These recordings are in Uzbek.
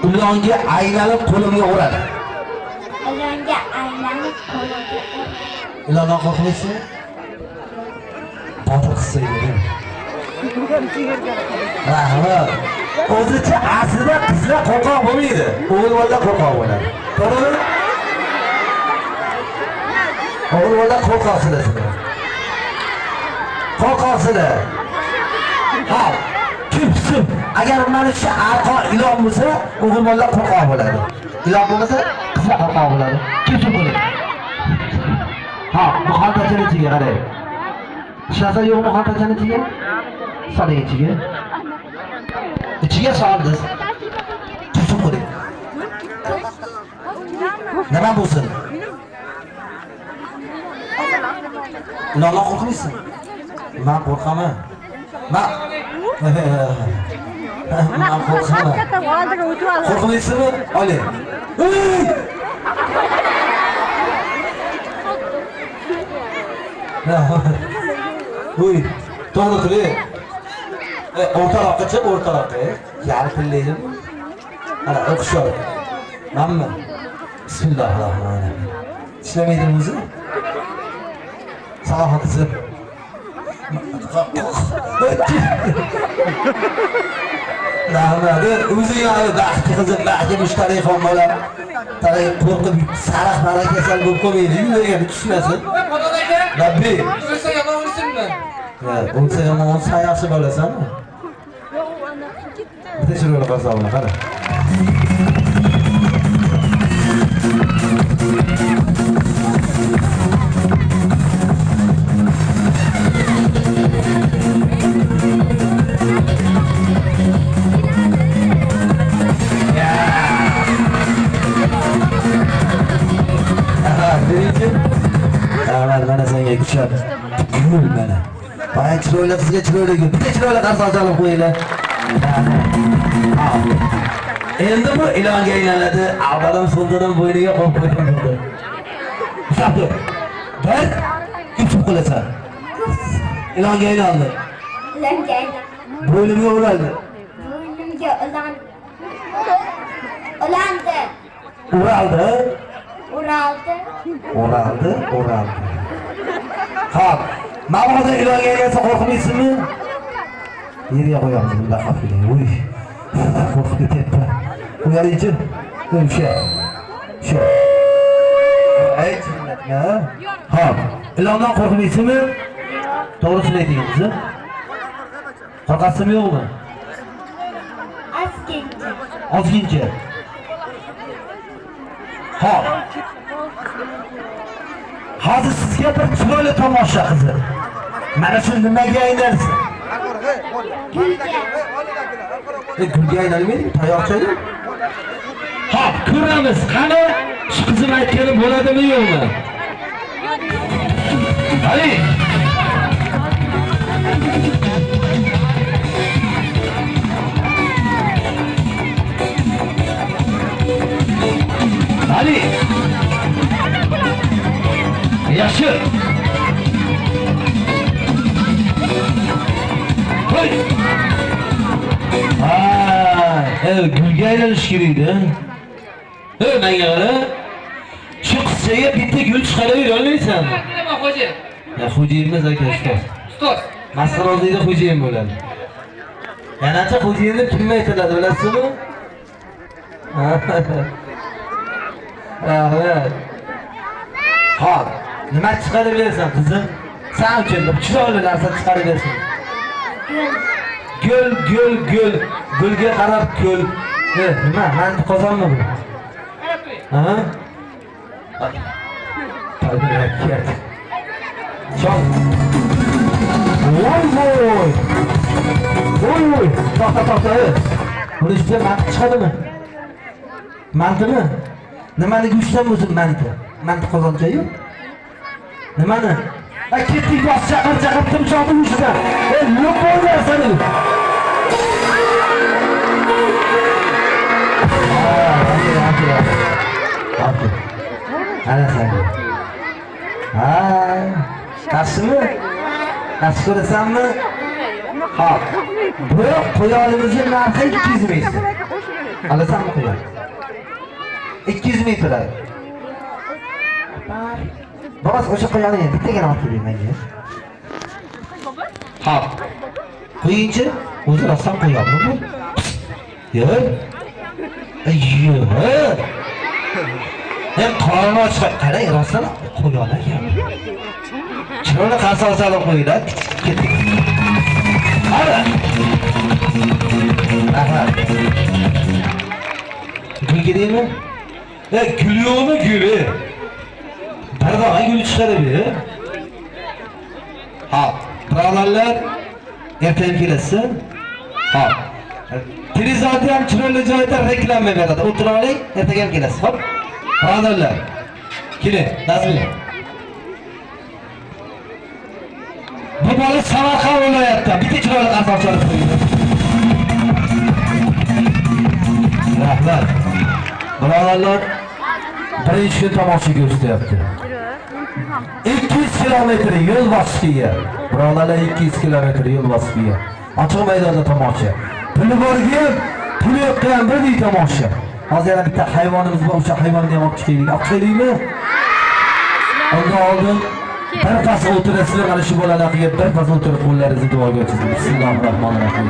Ilonga aylanib qo'limga uradi. Ilonga aylanib qo'limga uradi. Ilondan qo'rqmaysiz? Botir qilsaydi. Ha. O'zicha aslida qizlar qo'rqoq bo'lmaydi. O'g'il bolalar qo'rqoq bo'ladi. To'g'rimi? O'g'il bolalar qo'rqoqsizlar. Qo'rqoqsizlar. Ha. Kimsin? Agar mana shu arqon ilon bo'lsa, o'g'il bolalar qo'rqoq bo'ladi. Ilon bo'lmasa, qizlar qo'rqoq bo'ladi. Kimsin bo'ling? Ha, bu xaltachani ichiga qarang. Ishasa yo'qmi xaltachani ichiga? Soling ichiga. İçiye saldınız. Tutun burayı. Neden bulsun? İnanla korkmuyorsun. Ben korkamam. Ben korkamam. Korkmuyorsun mu? Ali. Uy. Doğru kırıyor. Ortalıkta çık ortalıkta. Yani pilleydim. Ana okşar. Namı. Bismillahirrahmanirrahim. İşlemeydin bizi? Sağ haklısın. Namı. O'zi yani baxti qizim, baxti müşteri fonmalar. Tabii korkup saraq nara kesel bu komedi yürüyen düşünmesin. Rabbi. Olsa yaman olsun mu? Ya, olsa yaman olsa yaxshi bo'lasan. Bitta shirova qilsa buni qara. Mana senga kuchab gul mana. Baya chiroyli qizga chiroyli gul. Bitta chiroyli qarz olib qo'yinglar. Endi bu ilonga aylanadi. Avvalim sultanim bo'yniga qo'yib qo'ydi. Sabr. Bir, uch qilasan. Ilonga aylandi. Ilonga aylandi. Bo'ynimga uraldi. Bo'ynimga ulandi. Uraldi. Uraldi. Xo'p, mabodo ilonga aylansa qo'rqmaysizmi? Yerga qo'yamiz bunda xafining. Uy. Qo'rqib ketyapti. Qo'yaringchi. Shu. Ayt, ha? Xo'p, ilondan qo'rqmaysizmi? To'g'risini aytingiz. Qo'rqasizmi yo'qmi? Ozgincha. Xo'p. Hozir sizga bir chiroyli tomosha qiziq. Mana shu nimaga aylansin? Gulga aylanmaydi, tayoqchaydi. Xo'p, ko'ramiz. Qani shu qizim aytgani bo'ladimi yo'qmi? Ali. Ali. Yaxshi. Qo'y. Gulga aylanish kerak-da. Menga qara. Shu qizchaga bitta gul chiqarib olmaysanmi? Nima xo'ja? Ya xo'jayin emas aka, ustoz. Ustoz. Masxaroziyda xo'jayin bo'ladi. Yanacha xo'jayinni kimga aytiladi, bilasizmi? Evet. Xo'p, nima chiqarib bersan qizim? Sen uchun chiroyli narsa chiqarib bersin. Gul. Gulga qarab gul. Nima? Mandi qozonmi bu? Ha? Tabiat. Çok. Voy. To'xta. Buni işte mandi chiqadimi? Mandimi? Nimani go'shtdan o'zim mandi? Mandi qozoncha-yu. Nimani? Ketdik bos chaqirib timsohni go'shtidan. Yo'q bo'larsan. Ana sen. Yaxshimi? Yaxshi ko'rasanmi? Xo'p. Bu qo'yonimizning narxi 200 ming. Alasanmi qo'yar? 200 ming turadi. Bor. Boros o'sha qo'yani bittagina olib keling menga. Xo'p. Qo'yingchi, o'zi rostdan qo'yapmi bu? Yo'q. Yo'q. Hem qorni ochib, qarang, rostdan qo'ygan ekan. Chiroyli qarsoq solib qo'yinglar. Ara. Aha. Gul gideymi? Gülüyormu gülü? Pardon, gül çıkarabilir. Ha, buralarlar erken gelsin. Ha. Televizorda ham chiroyli joyda reklama beradi. O'tirib oling, ertaga ham kelasiz. Hop. Buralarlar. Keling, Nazmi. Bu bola Samarqand viloyatdan bitta chiroyli qarsoq chalib qo'ydi. Rahmat. Buralarlar birinchi kun tomoshaga o'tyapti. 200 kilometr yo'l bosishga. Buralarlar 200 kilometr yo'l bosishga. Ochiq maydonda tomosha. Puli borgan, puli yo'qdan bir tomosha. Hozir yana bitta hayvonimiz bor, o'sha hayvonni ham olib chiqaylik. Olib chiqaylikmi? Undan oldin bir pas o'tirasizlar, mana shu bolalarga bir pas o'tirib qo'llaringizni duoga oching. Bismillahirrohmanirrohim.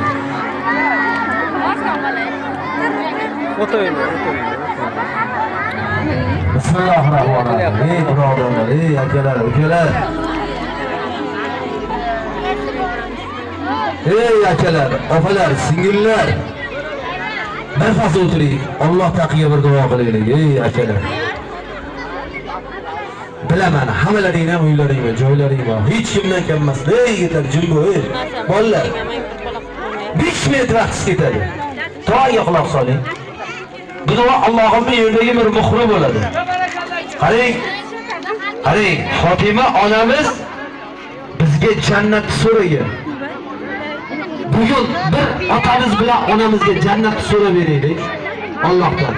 Bismillahirrohmanirrohim. Ey birodarlar, ey akalar, ukalar. Ey akalar, opalar, singillar. Bir pas o'tiring. Alloh taqiga bir duo qilaylik, ey akalar. Bilaman, hammalaring ham uylaring va joylaring bor. Hech kimdan kam emas. Ey yetar jimbo, ey. Bolalar. 5 minut vaqt ketadi. Duoga quloq soling. Bu duo Allohimning yo'lidagi bir muhri bo'ladi. Qarang. Qarang, Fatima onamiz bizga jannat so'ragan. Bugun bir otamiz bilan onamizga jannat so'rab beraylik. Allohdan.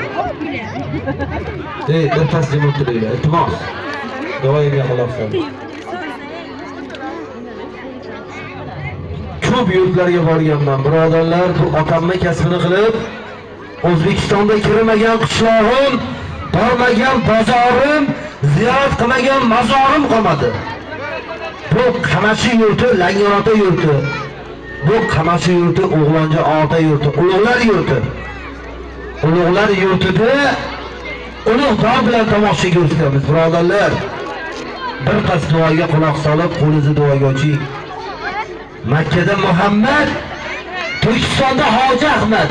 Ey, bir pas jim o'tiringlar. Iltimos. Duoga quloq soling. Ko'p yurtlarga borganman, birodarlar. Bu otamning kasbini qilib, O'zbekistonda kirmagan qishlog'im, bormagan bozorim, ziyorat qilmagan mazorim qolmadi. Bu Qamashi yurti, Langiota yurti. Bu Qamashi yurti, O'g'lonja ota yurti, ulug'lar yurti. Ulug'lar yurtida ulug'dor bilan tomoshaga o'tamiz, birodarlar. Bir qas duoga quloq solib, qo'lingizni duoga oching. Makkada Muhammad, Turkistonda Hoji Ahmad.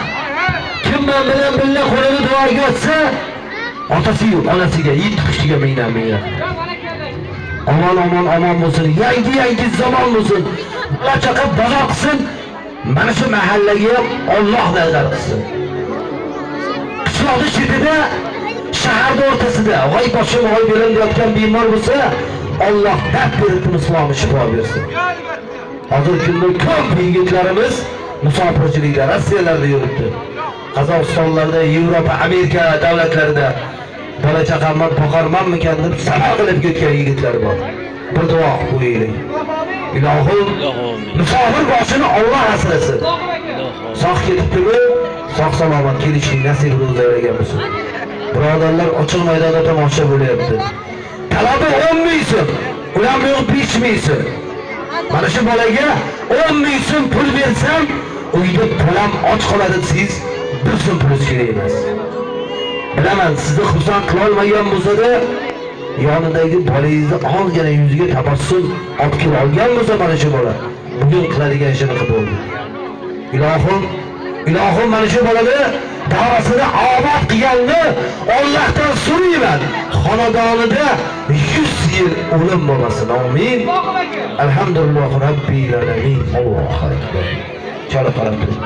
Kim bilan birga qo'lini duoga ochsa, otasi-yu onasiga, yetishga mingdan mingdan. Omon bo'lsin, yangi zamon bo'lsin. Bola-chaqa bozor qilsin. Mana shu mahallaga Alloh nazar qilsin. Qishloqning chetida, shaharning o'rtasida voy boshim voy berilmayotgan bemor bo'lsa, Alloh daf berib islomni shifo bersin. Hozir kunda ko'p yigitlarimiz musofirchilikda Rossiyalarda yuribdi. Qozog'istonlarda, Yevropa, Amerika davlatlarida bola chaqamdan boqarmanmikan deb sabr qilib ketgan yigitlar bor. Bir duo qo'yaylik. Ilohim, musofir boshini Alloh asrasin. Sog' ketibdimi? Sog' salomat kelishning nasibini aylagan bo'lsin. Birodarlar, ochiq maydonda tomosha bo'lyapti. Talabi 10 ming so'm, ular yo'q 5 ming so'm. Mana shu bolaga 10 ming so'm pul bersam, uyda pulam och qoladi siz. Bir so'm pulingiz kerak emas. Bilaman, sizni xursand qila olmagan bo'lsa-da, yonidagi bolangizni ozgina yuziga tabassum olib kelib olgan bo'lsa, mana shu bola bugun qiladigan ishini qilib bo'ldi. Ilohim mana shu bolani davrasida obod qilganni Allohdan so'rayman. Xonadonida 100 yil o'lim bo'lmasin. Amin. Alhamdulillah robbil alamin. Allohu akbar. Chala qarab turing.